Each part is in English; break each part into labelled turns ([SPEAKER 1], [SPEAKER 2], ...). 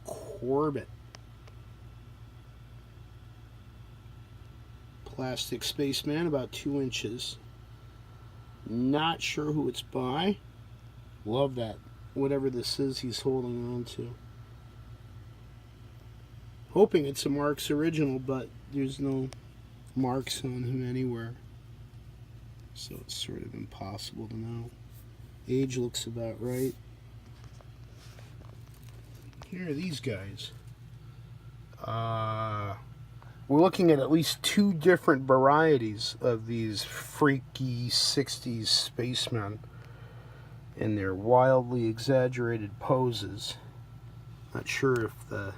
[SPEAKER 1] Corbett. Plastic Spaceman, about 2 inches. Not sure who it's by. Love that. Whatever this is he's holding on to. Hoping it's a Marx original, but there's no marks on him anywhere. So it's sort of impossible to know. Age looks about right. Here are these guys. We're looking at least 2 different varieties of these freaky 60s spacemen in their wildly exaggerated poses. Not sure if the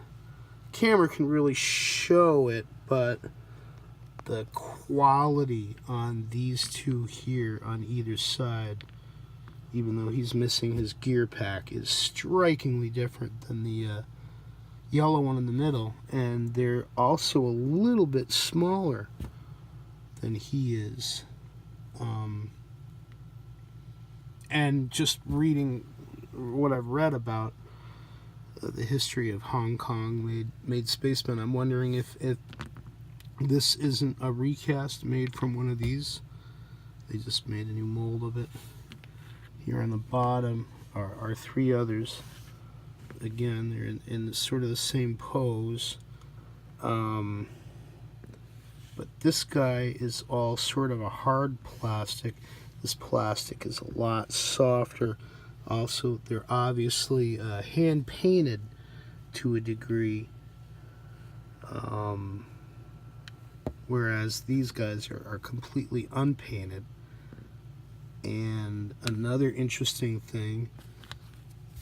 [SPEAKER 1] camera can really show it, but the quality on these 2 here on either side, even though he's missing his gear pack, is strikingly different than the yellow one in the middle, and they're also a little bit smaller than he is. And just reading what I've read about the history of Hong Kong made spacemen, I'm wondering if this isn't a recast made from one of these. They just made a new mold of it. Here on the bottom are 3 others. Again, they're in sort of the same pose. But this guy is all sort of a hard plastic. This plastic is a lot softer. Also, they're obviously hand painted to a degree. Whereas these guys are completely unpainted. And another interesting thing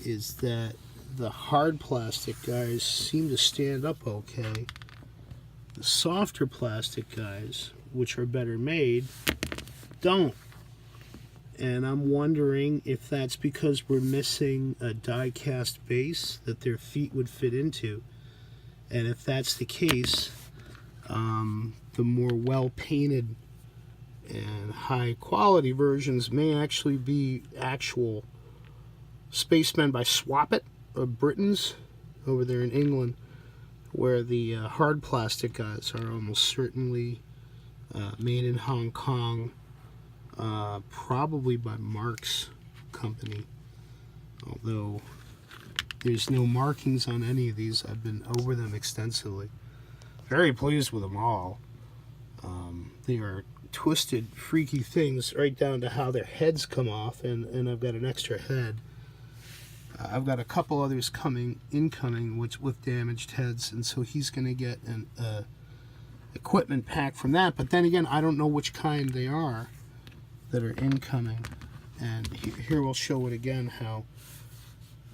[SPEAKER 1] is that the hard plastic guys seem to stand up okay. The softer plastic guys, which are better made, don't. And I'm wondering if that's because we're missing a die-cast base that their feet would fit into. And if that's the case, the more well-painted and high-quality versions may actually be actual Spacemen by Swoppets of Britons over there in England, where the hard plastic guys are almost certainly made in Hong Kong, probably by Marx company, although there's no markings on any of these. I've been over them extensively. Very pleased with them all. They are twisted, freaky things, right down to how their heads come off, and I've got an extra head. I've got a couple others incoming, with damaged heads, and so he's going to get an equipment pack from that. But then again, I don't know which kind they are that are incoming. And here we'll show it again, how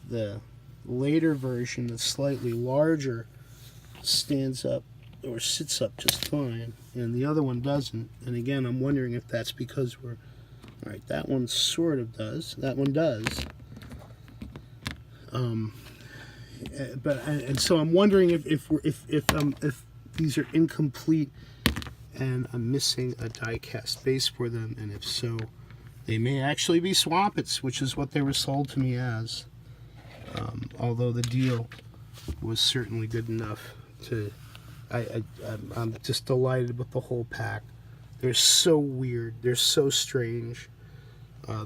[SPEAKER 1] the later version that's slightly larger stands up or sits up just fine, and the other one doesn't. And again, I'm wondering if that's because we're... Alright, that one sort of does. That one does. And so I'm wondering if these are incomplete and I'm missing a die-cast base for them, and if so, they may actually be Swoppets, which is what they were sold to me as. Although the deal was certainly good enough to... I'm just delighted with the whole pack. They're so weird. They're so strange.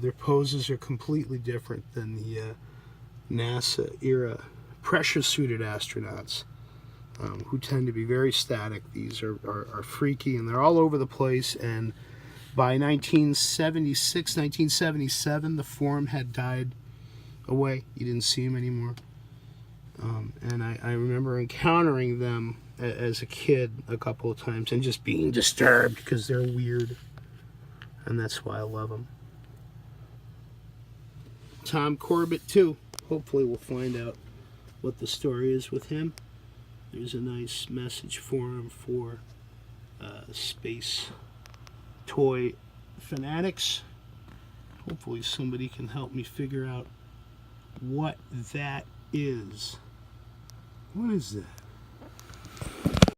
[SPEAKER 1] Their poses are completely different than the NASA-era pressure-suited astronauts, who tend to be very static. These are freaky, and they're all over the place. And by 1976, 1977, the form had died away. You didn't see them anymore. And I remember encountering them as a kid a couple of times and just being disturbed because they're weird. And that's why I love them. Tom Corbett, too. Hopefully we'll find out what the story is with him. There's a nice message for him for space toy fanatics. Hopefully somebody can help me figure out what that is. What is that?